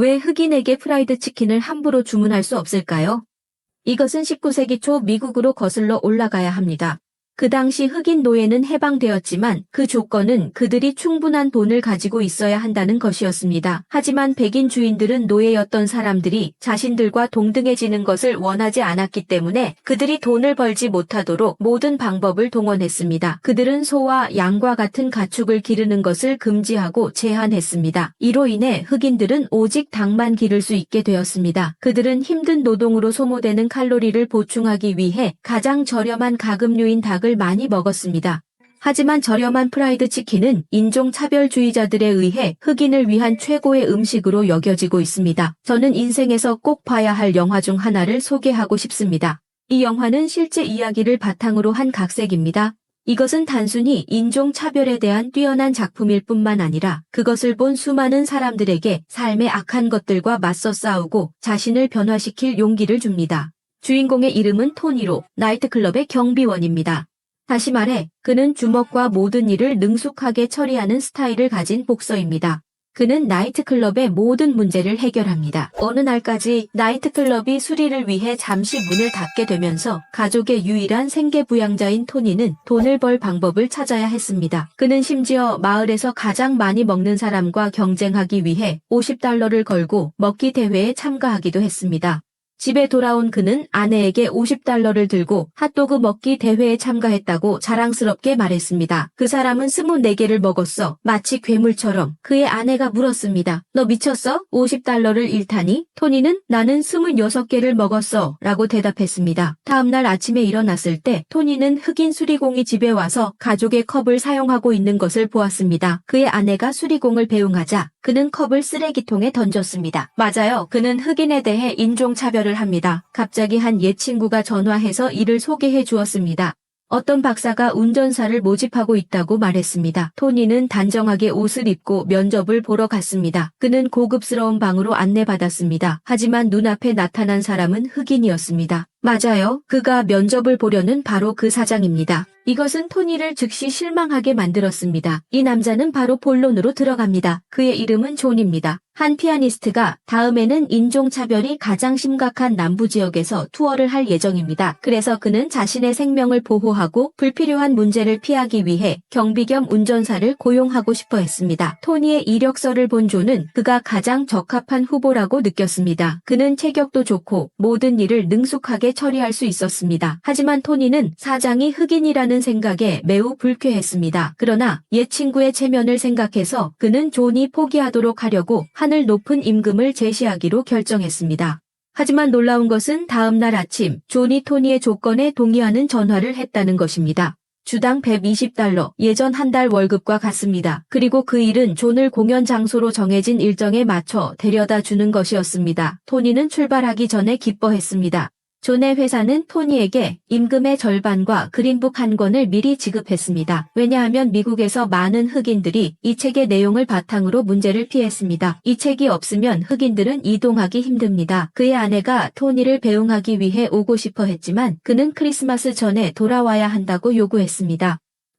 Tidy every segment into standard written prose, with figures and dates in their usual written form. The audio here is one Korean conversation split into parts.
왜 흑인에게 프라이드 치킨을 함부로 주문할 수 없을까요? 이것은 19세기 초 미국으로 거슬러 올라가야 합니다. 그 당시 흑인 노예는 해방되었지만 그 조건은 그들이 충분한 돈을 가지고 있어야 한다는 것이었습니다. 하지만 백인 주인들은 노예였던 사람들이 자신들과 동등해지는 것을 원하지 않았기 때문에 그들이 돈을 벌지 못하도록 모든 방법을 동원했습니다. 그들은 소와 양과 같은 가축을 기르는 것을 금지하고 제한했습니다. 이로 인해 흑인들은 오직 닭만 기를 수 있게 되었습니다. 그들은 힘든 노동으로 소모되는 칼로리를 보충하기 위해 가장 저렴한 가금류인 닭을 많이 먹었습니다. 하지만 저렴한 프라이드 치킨은 인종차별주의자들에 의해 흑인을 위한 최고의 음식으로 여겨지고 있습니다. 저는 인생에서 꼭 봐야 할 영화 중 하나를 소개하고 싶습니다. 이 영화는 실제 이야기를 바탕으로 한 각색입니다. 이것은 단순히 인종차별에 대한 뛰어난 작품일 뿐만 아니라 그것을 본 수많은 사람들에게 삶의 악한 것들과 맞서 싸우고 자신을 변화시킬 용기를 줍니다. 주인공의 이름은 토니로, 나이트클럽의 경비원입니다. 다시 말해 그는 주먹과 모든 일을 능숙하게 처리하는 스타일을 가진 복서입니다. 그는 나이트클럽의 모든 문제를 해결합니다. 어느 날까지 나이트클럽이 수리를 위해 잠시 문을 닫게 되면서 가족의 유일한 생계부양자인 토니는 돈을 벌 방법을 찾아야 했습니다. 그는 심지어 마을에서 가장 많이 먹는 사람과 경쟁하기 위해 $50를 걸고 먹기 대회에 참가하기도 했습니다. 집에 돌아온 그는 아내에게 $50를 들고 핫도그 먹기 대회에 참가했다고 자랑스럽게 말했습니다. 그 사람은 24개를 먹었어. 마치 괴물처럼. 그의 아내가 물었습니다. 너 미쳤어? $50를 잃다니? 토니는 나는 26개를 먹었어. 라고 대답했습니다. 다음날 아침에 일어났을 때 토니는 흑인 수리공이 집에 와서 가족의 컵을 사용하고 있는 것을 보았습니다. 그의 아내가 수리공을 배웅하자 그는 컵을 쓰레기통에 던졌습니다. 맞아요. 그는 흑인에 대해 인종차별을 합니다. 갑자기 한 옛 친구가 전화해서 이를 소개해 주었습니다. 어떤 박사가 운전사를 모집하고 있다고 말했습니다. 토니는 단정하게 옷을 입고 면접을 보러 갔습니다. 그는 고급스러운 방으로 안내받았습니다. 하지만 눈앞에 나타난 사람은 흑인이었습니다. 맞아요. 그가 면접을 보려는 바로 그 사장입니다. 이것은 토니를 즉시 실망하게 만들었습니다. 이 남자는 바로 본론으로 들어갑니다. 그의 이름은 존입니다. 한 피아니스트가 다음에는 인종차별이 가장 심각한 남부지역에서 투어를 할 예정입니다. 그래서 그는 자신의 생명을 보호하고 불필요한 문제를 피하기 위해 경비 겸 운전사를 고용하고 싶어 했습니다. 토니의 이력서를 본 존은 그가 가장 적합한 후보라고 느꼈습니다. 그는 체격도 좋고 모든 일을 능숙하게 처리할 수 있었습니다. 하지만 토니는 사장이 흑인이라는 생각에 매우 불쾌했습니다. 그러나 옛 친구의 체면을 생각해서 그는 존이 포기하도록 하려고 하늘 높은 임금을 제시하기로 결정했습니다. 하지만 놀라운 것은 다음 날 아침 존이 토니의 조건에 동의하는 전화를 했다는 것입니다. 주당 $120, 예전 한 달 월급과 같습니다. 그리고 그 일은 존을 공연 장소로 정해진 일정에 맞춰 데려다 주는 것이었습니다. 토니는 출발하기 전에 기뻐했습니다. 존의 회사는 토니에게 임금의 절반과 그린북 한 권을 미리 지급했습니다. 왜냐하면 미국에서 많은 흑인들이 이 책의 내용을 바탕으로 문제를 피했습니다. 이 책이 없으면 흑인들은 이동하기 힘듭니다. 그의 아내가 토니를 배웅하기 위해 오고 싶어 했지만 그는 크리스마스 전에 돌아와야 한다고 요구했습니다.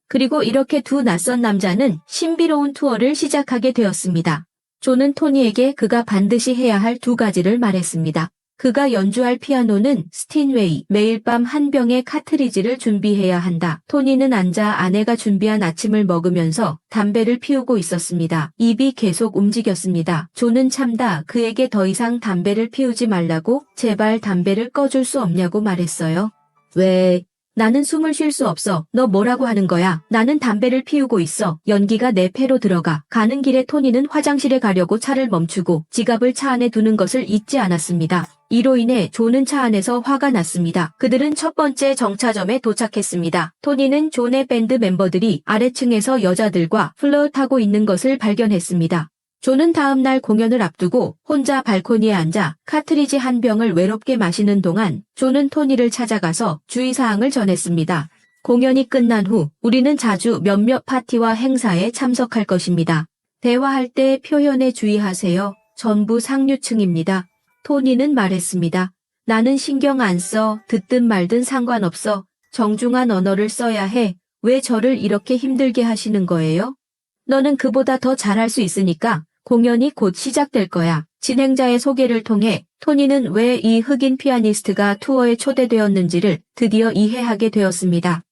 그리고 이렇게 두 낯선 남자는 신비로운 투어를 시작하게 되었습니다. 존은 토니에게 그가 반드시 해야 할 두 가지를 말했습니다. 그가 연주할 피아노는 스틴웨이, 매일 밤 한 병의 카트리지를 준비해야 한다. 토니는 앉아 아내가 준비한 아침을 먹으면서 담배를 피우고 있었습니다. 입이 계속 움직였습니다. 존은 참다 그에게 더 이상 담배를 피우지 말라고 제발 담배를 꺼줄 수 없냐고 말했어요. 왜? 나는 숨을 쉴 수 없어. 너 뭐라고 하는 거야? 나는 담배를 피우고 있어. 연기가 내 폐로 들어가. 가는 길에 토니는 화장실에 가려고 차를 멈추고 지갑을 차 안에 두는 것을 잊지 않았습니다. 이로 인해 존은 차 안에서 화가 났습니다. 그들은 첫 번째 정차점에 도착했습니다. 토니는 존의 밴드 멤버들이 아래층에서 여자들과 플러트하고 있는 것을 발견했습니다. 존은 다음 날 공연을 앞두고 혼자 발코니에 앉아 카트리지 한 병을 외롭게 마시는 동안 존은 토니를 찾아가서 주의사항을 전했습니다. 공연이 끝난 후 우리는 자주 몇몇 파티와 행사에 참석할 것입니다. 대화할 때 표현에 주의하세요. 전부 상류층입니다. 토니는 말했습니다. 나는 신경 안 써. 듣든 말든 상관없어. 정중한 언어를 써야 해. 왜 저를 이렇게 힘들게 하시는 거예요? 너는 그보다 더 잘할 수 있으니까 공연이 곧 시작될 거야. 진행자의 소개를 통해 토니는 왜 이 흑인 피아니스트가 투어에 초대되었는지를 드디어 이해하게 되었습니다.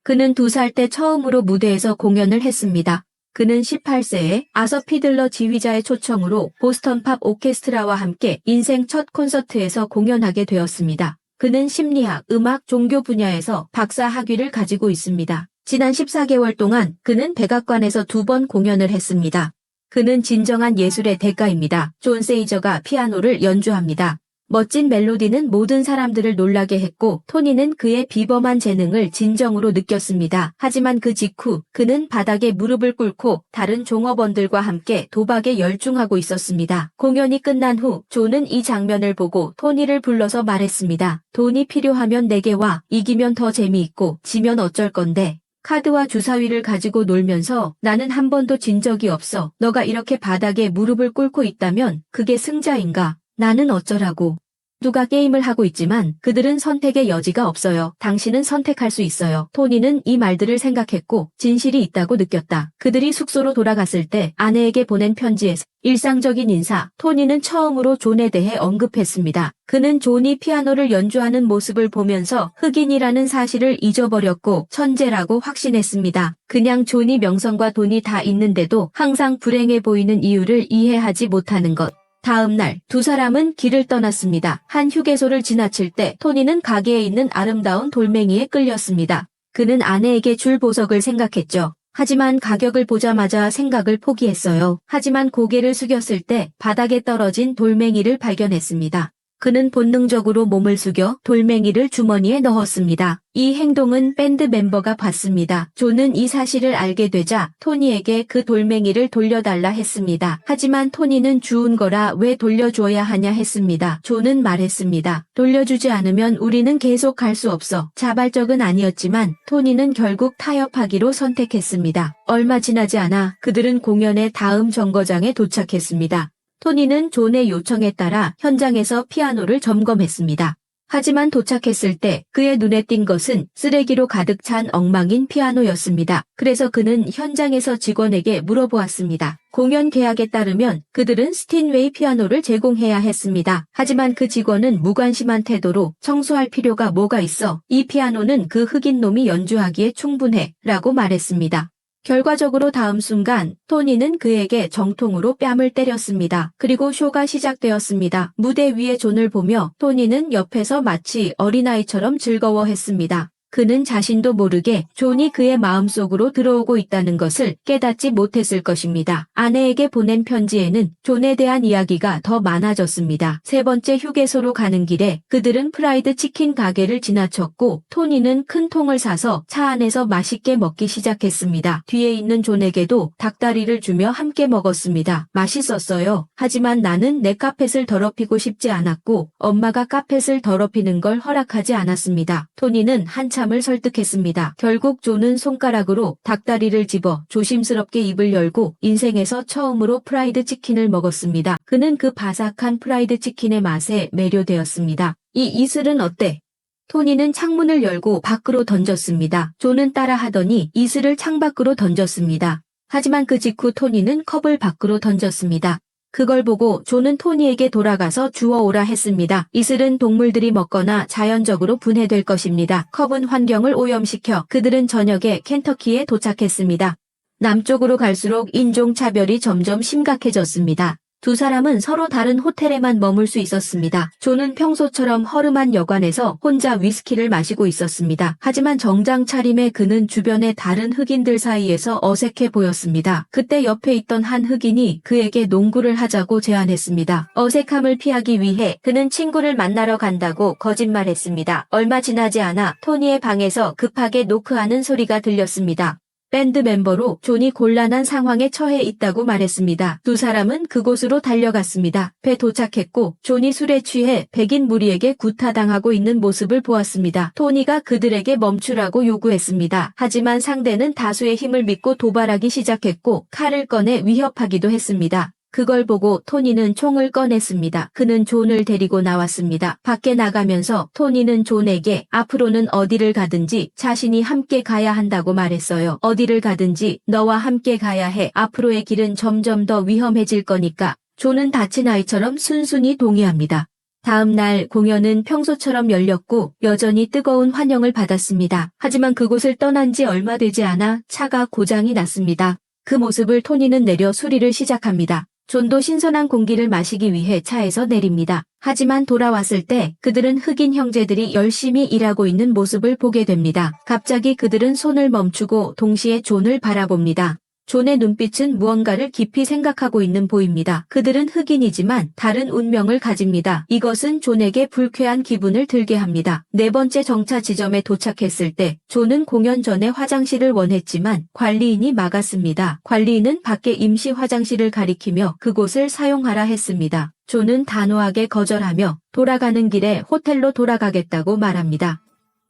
그는 2살 때 처음으로 무대에서 공연을 했습니다. 그는 18세에 아서 피들러 지휘자의 초청으로 보스턴 팝 오케스트라와 함께 인생 첫 콘서트에서 공연하게 되었습니다. 그는 심리학, 음악, 종교 분야에서 박사 학위를 가지고 있습니다. 지난 14개월 동안 그는 백악관에서 2번 공연을 했습니다. 그는 진정한 예술의 대가입니다. 존 세이저가 피아노를 연주합니다. 멋진 멜로디는 모든 사람들을 놀라게 했고 토니는 그의 비범한 재능을 진정으로 느꼈습니다. 하지만 그 직후 그는 바닥에 무릎을 꿇고 다른 종업원들과 함께 도박에 열중하고 있었습니다. 공연이 끝난 후 존은 이 장면을 보고 토니를 불러서 말했습니다. 돈이 필요하면 내게 와. 이기면 더 재미있고 지면 어쩔 건데. 카드와 주사위를 가지고 놀면서 나는 한 번도 진 적이 없어. 너가 이렇게 바닥에 무릎을 꿇고 있다면 그게 승자인가? 나는 어쩌라고. 누가 게임을 하고 있지만 그들은 선택의 여지가 없어요. 당신은 선택할 수 있어요. 토니는 이 말들을 생각했고 진실이 있다고 느꼈다. 그들이 숙소로 돌아갔을 때 아내에게 보낸 편지에서 일상적인 인사, 토니는 처음으로 존에 대해 언급했습니다. 그는 존이 피아노를 연주하는 모습을 보면서 흑인이라는 사실을 잊어버렸고 천재라고 확신했습니다. 그냥 존이 명성과 돈이 다 있는데도 항상 불행해 보이는 이유를 이해하지 못하는 것. 다음 날 2사람은 길을 떠났습니다. 한 휴게소를 지나칠 때 토니는 가게에 있는 아름다운 돌멩이에 끌렸습니다. 그는 아내에게 줄 보석을 생각했죠. 하지만 가격을 보자마자 생각을 포기했어요. 하지만 고개를 숙였을 때 바닥에 떨어진 돌멩이를 발견했습니다. 그는 본능적으로 몸을 숙여 돌멩이를 주머니에 넣었습니다. 이 행동은 밴드 멤버가 봤습니다. 존은 이 사실을 알게 되자 토니에게 그 돌멩이를 돌려달라 했습니다. 하지만 토니는 주운 거라 왜 돌려줘야 하냐 했습니다. 존은 말했습니다. 돌려주지 않으면 우리는 계속 갈 수 없어. 자발적은 아니었지만 토니는 결국 타협하기로 선택했습니다. 얼마 지나지 않아 그들은 공연의 다음 정거장에 도착했습니다. 토니는 존의 요청에 따라 현장에서 피아노를 점검했습니다. 하지만 도착했을 때 그의 눈에 띈 것은 쓰레기로 가득 찬 엉망인 피아노였습니다. 그래서 그는 현장에서 직원에게 물어보았습니다. 공연 계약에 따르면 그들은 스틴웨이 피아노를 제공해야 했습니다. 하지만 그 직원은 무관심한 태도로 청소할 필요가 뭐가 있어. 이 피아노는 그 흑인 놈이 연주하기에 충분해. 라고 말했습니다. 결과적으로 다음 순간 토니는 그에게 정통으로 뺨을 때렸습니다. 그리고 쇼가 시작되었습니다. 무대 위의 존을 보며 토니는 옆에서 마치 어린아이처럼 즐거워했습니다. 그는 자신도 모르게 존이 그의 마음속으로 들어오고 있다는 것을 깨닫지 못했을 것입니다. 아내에게 보낸 편지에는 존에 대한 이야기가 더 많아졌습니다. 3번째 휴게소로 가는 길에 그들은 프라이드 치킨 가게를 지나쳤고 토니는 큰 통을 사서 차 안에서 맛있게 먹기 시작했습니다. 뒤에 있는 존에게도 닭다리를 주며 함께 먹었습니다. 맛있었어요. 하지만 나는 내 카펫을 더럽히고 싶지 않았고 엄마가 카펫을 더럽히는 걸 허락하지 않았습니다. 토니는 한참을 설득했습니다. 결국 존은 손가락으로 닭다리를 집어 조심스럽게 입을 열고 인생에서 처음으로 프라이드 치킨을 먹었습니다. 그는 그 바삭한 프라이드 치킨의 맛에 매료되었습니다. 이 이슬은 어때? 토니는 창문을 열고 밖으로 던졌습니다. 존은 따라하더니 이슬을 창밖으로 던졌습니다. 하지만 그 직후 토니는 컵을 밖으로 던졌습니다. 그걸 보고 존은 토니에게 돌아가서 주워오라 했습니다. 이슬은 동물들이 먹거나 자연적으로 분해될 것입니다. 컵은 환경을 오염시켜 그들은 저녁에 켄터키에 도착했습니다. 남쪽으로 갈수록 인종차별이 점점 심각해졌습니다. 2사람은 서로 다른 호텔에만 머물 수 있었습니다. 존은 평소처럼 허름한 여관에서 혼자 위스키를 마시고 있었습니다. 하지만 정장 차림의 그는 주변의 다른 흑인들 사이에서 어색해 보였습니다. 그때 옆에 있던 한 흑인이 그에게 농구를 하자고 제안했습니다. 어색함을 피하기 위해 그는 친구를 만나러 간다고 거짓말했습니다. 얼마 지나지 않아 토니의 방에서 급하게 노크하는 소리가 들렸습니다. 밴드 멤버로 존이 곤란한 상황에 처해 있다고 말했습니다. 2사람은 그곳으로 달려갔습니다. 배 도착했고 존이 술에 취해 백인 무리에게 구타당하고 있는 모습을 보았습니다. 토니가 그들에게 멈추라고 요구했습니다. 하지만 상대는 다수의 힘을 믿고 도발하기 시작했고 칼을 꺼내 위협하기도 했습니다. 그걸 보고 토니는 총을 꺼냈습니다. 그는 존을 데리고 나왔습니다. 밖에 나가면서 토니는 존에게 앞으로는 어디를 가든지 자신이 함께 가야 한다고 말했어요. 어디를 가든지 너와 함께 가야 해. 앞으로의 길은 점점 더 위험해질 거니까. 존은 다친 아이처럼 순순히 동의합니다. 다음 날 공연은 평소처럼 열렸고 여전히 뜨거운 환영을 받았습니다. 하지만 그곳을 떠난 지 얼마 되지 않아 차가 고장이 났습니다. 그 모습을 토니는 내려 수리를 시작합니다. 존도 신선한 공기를 마시기 위해 차에서 내립니다. 하지만 돌아왔을 때 그들은 흑인 형제들이 열심히 일하고 있는 모습을 보게 됩니다. 갑자기 그들은 손을 멈추고 동시에 존을 바라봅니다. 존의 눈빛은 무언가를 깊이 생각하고 있는 보입니다. 그들은 흑인이지만 다른 운명을 가집니다. 이것은 존에게 불쾌한 기분을 들게 합니다. 네 번째 정차 지점에 도착했을 때 존은 공연 전에 화장실을 원했지만 관리인이 막았습니다. 관리인은 밖에 임시 화장실을 가리키며 그곳을 사용하라 했습니다. 존은 단호하게 거절하며 돌아가는 길에 호텔로 돌아가겠다고 말합니다.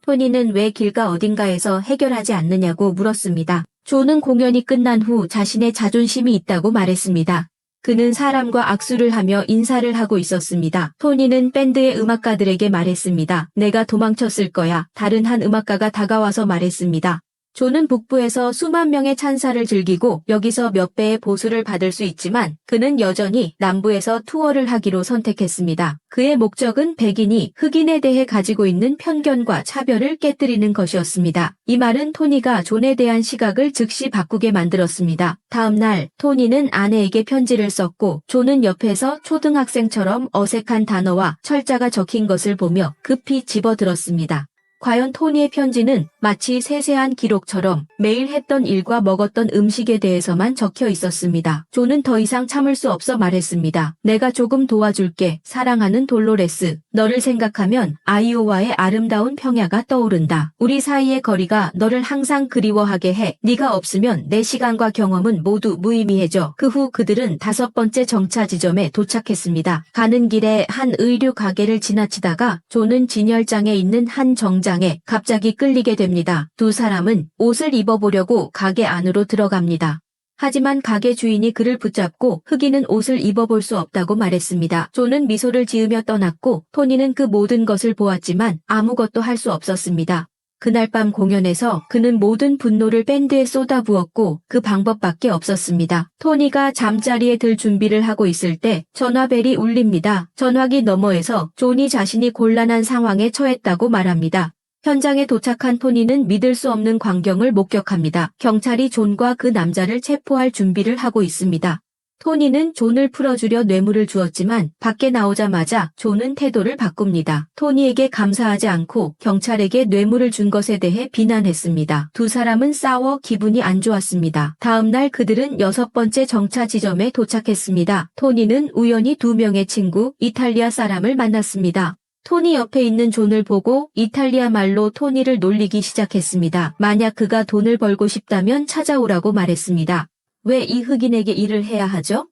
토니는 왜 길가 어딘가에서 해결하지 않느냐고 물었습니다. 존은 공연이 끝난 후 자신의 자존심이 있다고 말했습니다. 그는 사람과 악수를 하며 인사를 하고 있었습니다. 토니는 밴드의 음악가들에게 말했습니다. 내가 도망쳤을 거야. 다른 한 음악가가 다가와서 말했습니다. 존은 북부에서 수만 명의 찬사를 즐기고 여기서 몇 배의 보수를 받을 수 있지만 그는 여전히 남부에서 투어를 하기로 선택했습니다. 그의 목적은 백인이 흑인에 대해 가지고 있는 편견과 차별을 깨뜨리는 것이었습니다. 이 말은 토니가 존에 대한 시각을 즉시 바꾸게 만들었습니다. 다음 날 토니는 아내에게 편지를 썼고 존은 옆에서 초등학생처럼 어색한 단어와 철자가 적힌 것을 보며 급히 집어들었습니다. 과연 토니의 편지는 마치 세세한 기록처럼 매일 했던 일과 먹었던 음식에 대해서만 적혀 있었습니다. 존은 더 이상 참을 수 없어 말했습니다. 내가 조금 도와줄게. 사랑하는 돌로레스. 너를 생각하면 아이오와의 아름다운 평야가 떠오른다. 우리 사이의 거리가 너를 항상 그리워하게 해. 네가 없으면 내 시간과 경험은 모두 무의미해져. 그 후 그들은 5번째 정차 지점에 도착했습니다. 가는 길에 한 의류 가게를 지나치다가 존은 진열장에 있는 한 정장에 갑자기 끌리게 됩니다. 두 사람은 옷을 입어보려고 가게 안으로 들어갑니다. 하지만 가게 주인이 그를 붙잡고 흑인은 옷을 입어볼 수 없다고 말했습니다. 존은 미소를 지으며 떠났고 토니는 그 모든 것을 보았지만 아무것도 할 수 없었습니다. 그날 밤 공연에서 그는 모든 분노를 밴드에 쏟아부었고 그 방법밖에 없었습니다. 토니가 잠자리에 들 준비를 하고 있을 때 전화벨이 울립니다. 전화기 너머에서 존이 자신이 곤란한 상황에 처했다고 말합니다. 현장에 도착한 토니는 믿을 수 없는 광경을 목격합니다. 경찰이 존과 그 남자를 체포할 준비를 하고 있습니다. 토니는 존을 풀어주려 뇌물을 주었지만 밖에 나오자마자 존은 태도를 바꿉니다. 토니에게 감사하지 않고 경찰에게 뇌물을 준 것에 대해 비난했습니다. 두 사람은 싸워 기분이 안 좋았습니다. 다음 날 그들은 6번째 정차 지점에 도착했습니다. 토니는 우연히 2명의 친구 이탈리아 사람을 만났습니다. 토니 옆에 있는 존을 보고 이탈리아 말로 토니를 놀리기 시작했습니다. 만약 그가 돈을 벌고 싶다면 찾아오라고 말했습니다. 왜 이 흑인에게 일을 해야 하죠?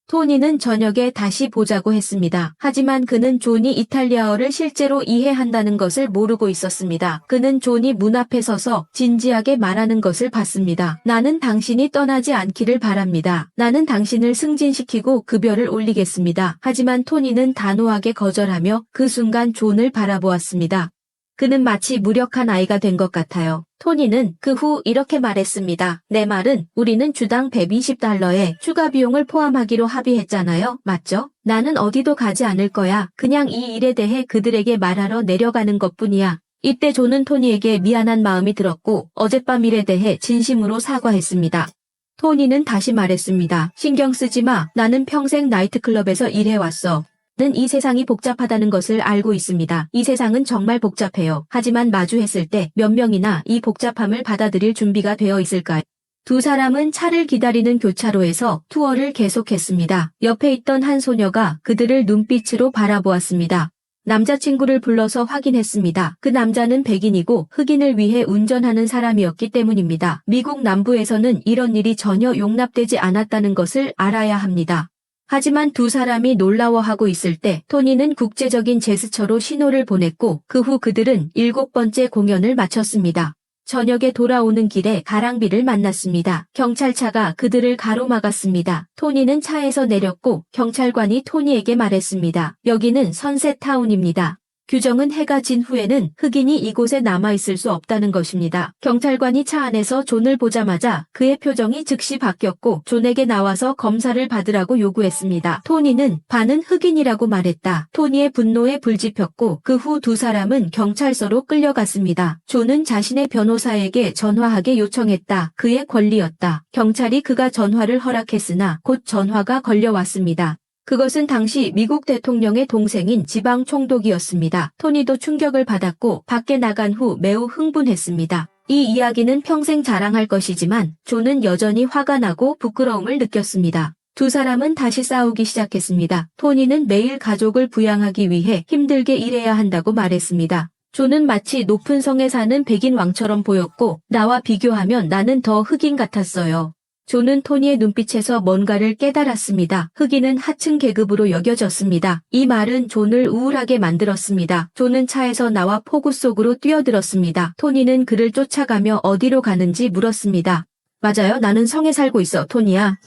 토니는 저녁에 다시 보자고 했습니다. 하지만 그는 존이 이탈리아어를 실제로 이해한다는 것을 모르고 있었습니다. 그는 존이 문 앞에 서서 진지하게 말하는 것을 봤습니다. 나는 당신이 떠나지 않기를 바랍니다. 나는 당신을 승진시키고 급여를 올리겠습니다. 하지만 토니는 단호하게 거절하며 그 순간 존을 바라보았습니다. 그는 마치 무력한 아이가 된 것 같아요. 토니는 그 후 이렇게 말했습니다. 내 말은 우리는 주당 $120에 추가 비용을 포함하기로 합의했잖아요. 맞죠? 나는 어디도 가지 않을 거야. 그냥 이 일에 대해 그들에게 말하러 내려가는 것뿐이야. 이때 존은 토니에게 미안한 마음이 들었고 어젯밤 일에 대해 진심으로 사과했습니다. 토니는 다시 말했습니다. 신경 쓰지 마. 나는 평생 나이트클럽에서 일해왔어. 는 이 세상이 복잡하다는 것을 알고 있습니다. 이 세상은 정말 복잡해요. 하지만 마주했을 때 몇 명이나 이 복잡함을 받아들일 준비가 되어 있을까요? 두 사람은 차를 기다리는 교차로에서 투어를 계속했습니다. 옆에 있던 한 소녀가 그들을 눈빛으로 바라보았습니다. 남자친구를 불러서 확인했습니다. 그 남자는 백인이고 흑인을 위해 운전하는 사람이었기 때문입니다. 미국 남부에서는 이런 일이 전혀 용납되지 않았다는 것을 알아야 합니다. 하지만 두 사람이 놀라워하고 있을 때 토니는 국제적인 제스처로 신호를 보냈고 그 후 그들은 7번째 공연을 마쳤습니다. 저녁에 돌아오는 길에 가랑비를 만났습니다. 경찰차가 그들을 가로막았습니다. 토니는 차에서 내렸고 경찰관이 토니에게 말했습니다. 여기는 선셋타운입니다. 규정은 해가 진 후에는 흑인이 이곳에 남아있을 수 없다는 것입니다. 경찰관이 차 안에서 존을 보자마자 그의 표정이 즉시 바뀌었고 존에게 나와서 검사를 받으라고 요구했습니다. 토니는 반은 흑인이라고 말했다. 토니의 분노에 불 지폈고 그 후 두 사람은 경찰서로 끌려갔습니다. 존은 자신의 변호사에게 전화하게 요청했다. 그의 권리였다. 경찰이 그가 전화를 허락했으나 곧 전화가 걸려왔습니다. 그것은 당시 미국 대통령의 동생인 지방 총독이었습니다. 토니도 충격을 받았고 밖에 나간 후 매우 흥분했습니다. 이 이야기는 평생 자랑할 것이지만 존은 여전히 화가 나고 부끄러움을 느꼈습니다. 두 사람은 다시 싸우기 시작했습니다. 토니는 매일 가족을 부양하기 위해 힘들게 일해야 한다고 말했습니다. 존은 마치 높은 성에 사는 백인 왕처럼 보였고 나와 비교하면 나는 더 흑인 같았어요. 존은 토니의 눈빛에서 뭔가를 깨달았습니다. 흑인은 하층 계급으로 여겨졌습니다. 이 말은 존을 우울하게 만들었습니다. 존은 차에서 나와 폭우 속으로 뛰어들었습니다. 토니는 그를 쫓아가며 어디로 가는지 물었습니다. 맞아요. 나는 성에 살고 있어, 토니야.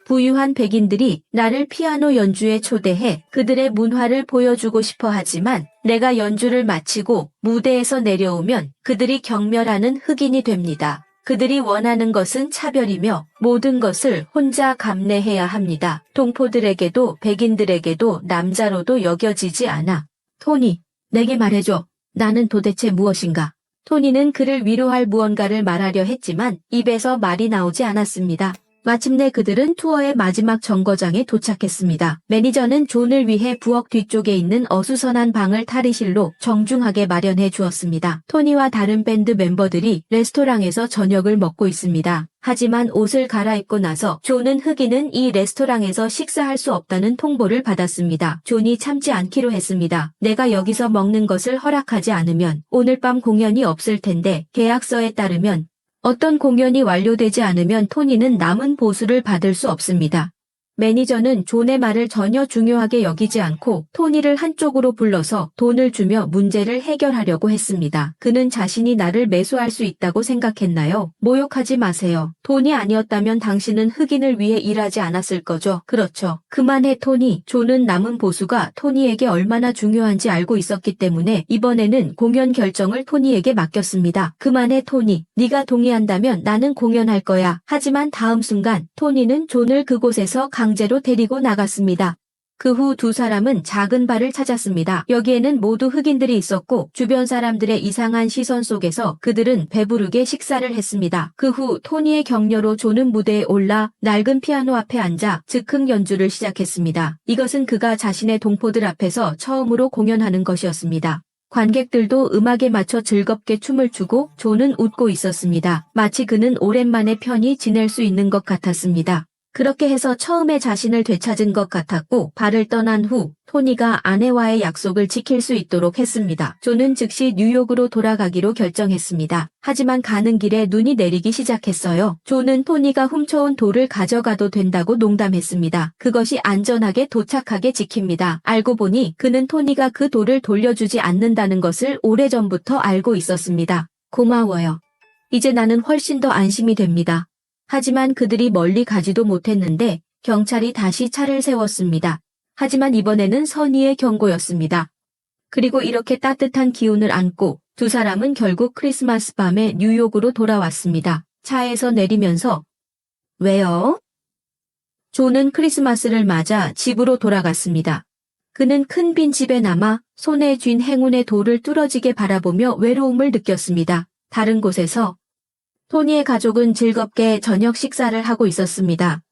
부유한 백인들이 나를 피아노 연주에 초대해 그들의 문화를 보여주고 싶어 하지만 내가 연주를 마치고 무대에서 내려오면 그들이 경멸하는 흑인이 됩니다. 그들이 원하는 것은 차별이며 모든 것을 혼자 감내해야 합니다. 동포들에게도 백인들에게도 남자로도 여겨지지 않아. 토니, 내게 말해줘. 나는 도대체 무엇인가? 토니는 그를 위로할 무언가를 말하려 했지만 입에서 말이 나오지 않았습니다. 마침내 그들은 투어의 마지막 정거장에 도착했습니다. 매니저는 존을 위해 부엌 뒤쪽에 있는 어수선한 방을 탈의실로 정중하게 마련해 주었습니다. 토니와 다른 밴드 멤버들이 레스토랑에서 저녁을 먹고 있습니다. 하지만 옷을 갈아입고 나서 존은 흑인은 이 레스토랑에서 식사할 수 없다는 통보를 받았습니다. 존이 참지 않기로 했습니다. 내가 여기서 먹는 것을 허락하지 않으면 오늘 밤 공연이 없을 텐데 계약서에 따르면 어떤 공연이 완료되지 않으면 토니는 남은 보수를 받을 수 없습니다. 매니저는 존의 말을 전혀 중요하게 여기지 않고 토니를 한쪽으로 불러서 돈을 주며 문제를 해결하려고 했습니다. 그는 자신이 나를 매수할 수 있다고 생각했나요? 모욕하지 마세요. 돈이 아니었다면 당신은 흑인을 위해 일하지 않았을 거죠. 그렇죠. 그만해 토니. 존은 남은 보수가 토니에게 얼마나 중요한지 알고 있었기 때문에 이번에는 공연 결정을 토니에게 맡겼습니다. 그만해 토니. 네가 동의한다면 나는 공연할 거야. 하지만 다음 순간 토니는 존을 그곳에서 강제로 데리고 나갔습니다. 그 후 두 사람은 작은 바를 찾았습니다. 여기에는 모두 흑인들이 있었고 주변 사람들의 이상한 시선 속에서 그들은 배부르게 식사를 했습니다. 그 후 토니의 격려로 존은 무대에 올라 낡은 피아노 앞에 앉아 즉흥 연주를 시작했습니다. 이것은 그가 자신의 동포들 앞에서 처음으로 공연하는 것이었습니다. 관객들도 음악에 맞춰 즐겁게 춤을 추고 존은 웃고 있었습니다. 마치 그는 오랜만에 편히 지낼 수 있는 것 같았습니다. 그렇게 해서 처음에 자신을 되찾은 것 같았고 발을 떠난 후 토니가 아내와의 약속을 지킬 수 있도록 했습니다. 존은 즉시 뉴욕으로 돌아가기로 결정했습니다. 하지만 가는 길에 눈이 내리기 시작했어요. 존은 토니가 훔쳐온 돌을 가져가도 된다고 농담했습니다. 그것이 안전하게 도착하게 지킵니다. 알고 보니 그는 토니가 그 돌을 돌려주지 않는다는 것을 오래전부터 알고 있었습니다. 고마워요. 이제 나는 훨씬 더 안심이 됩니다. 하지만 그들이 멀리 가지도 못했는데 경찰이 다시 차를 세웠습니다. 하지만 이번에는 선의의 경고였습니다. 그리고 이렇게 따뜻한 기운을 안고 두 사람은 결국 크리스마스 밤에 뉴욕으로 돌아왔습니다. 차에서 내리면서 왜요? 존은 크리스마스를 맞아 집으로 돌아갔습니다. 그는 큰 빈 집에 남아 손에 쥔 행운의 돌을 뚫어지게 바라보며 외로움을 느꼈습니다. 다른 곳에서 토니의 가족은 즐겁게 저녁 식사를 하고 있었습니다.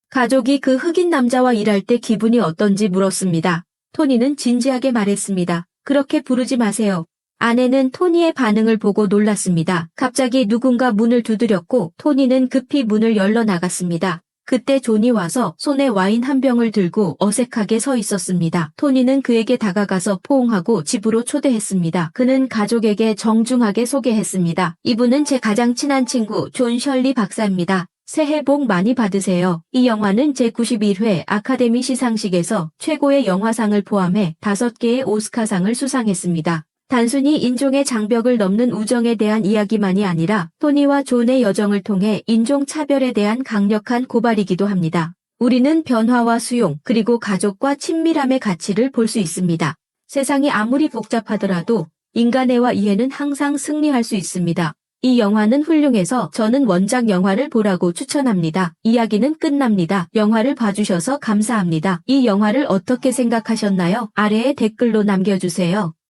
가족이 그 흑인 남자와 일할 때 기분이 어떤지 물었습니다. 토니는 진지하게 말했습니다. 그렇게 부르지 마세요. 아내는 토니의 반응을 보고 놀랐습니다. 갑자기 누군가 문을 두드렸고 토니는 급히 문을 열러 나갔습니다. 그때 존이 와서 손에 와인 한 병을 들고 어색하게 서 있었습니다. 토니는 그에게 다가가서 포옹하고 집으로 초대했습니다. 그는 가족에게 정중하게 소개했습니다. 이분은 제 가장 친한 친구 존 셜리 박사입니다. 새해 복 많이 받으세요. 이 영화는 제91회 아카데미 시상식에서 최고의 영화상을 포함해 5개의 오스카상을 수상했습니다. 단순히 인종의 장벽을 넘는 우정에 대한 이야기만이 아니라 토니와 존의 여정을 통해 인종차별에 대한 강력한 고발이기도 합니다. 우리는 변화와 수용, 그리고 가족과 친밀함의 가치를 볼 수 있습니다. 세상이 아무리 복잡하더라도 인간애와 이해는 항상 승리할 수 있습니다. 이 영화는 훌륭해서 저는 원작 영화를 보라고 추천합니다. 이야기는 끝납니다. 영화를 봐주셔서 감사합니다. 이 영화를 어떻게 생각하셨나요? 아래에 댓글로 남겨주세요.